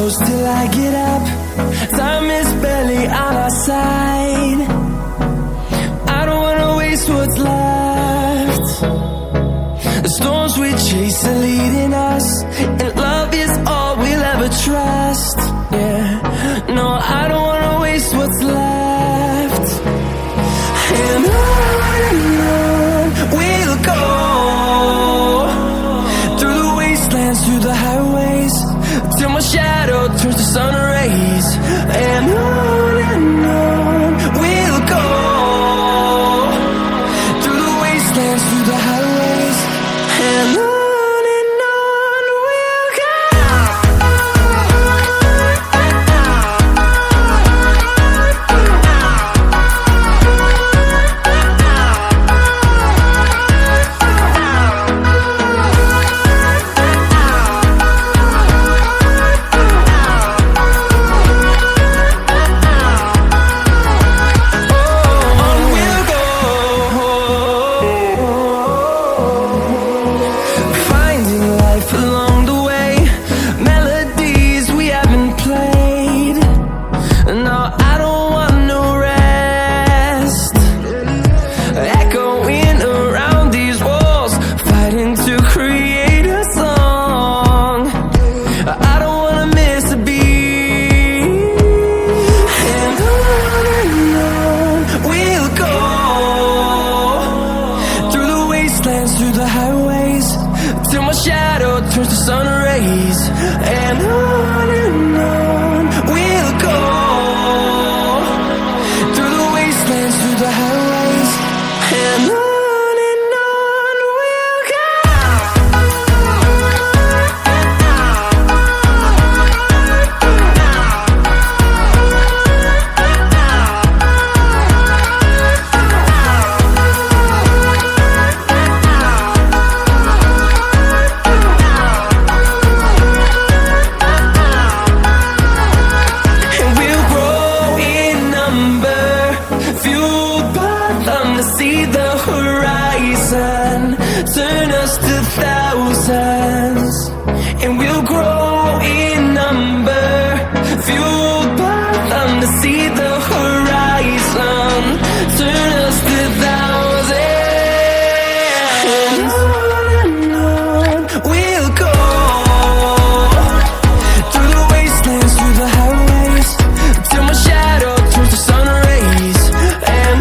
close till I get up. Time is barely on our side. I don't wanna waste what's left. The storms we chase are leading us, and love is all we'll ever trust. Yeah, no, I don't wanna waste what's left. And on we'll go, through the wastelands, through the highways, till my shadow turns to sun rays. And on we'll go, through the wastelands, through the highways, and on we'll go. Through the highways, till my shadow turns to sun rays. And on we'll go, through the wastelands, through the highways, and on we'll go. See the horizon turn us to thousands, and we'll grow in number, fueled by them. To see the horizon turn us to thousands, and on we'll go, through the wastelands, through the highways, till my shadow turns to sun rays. And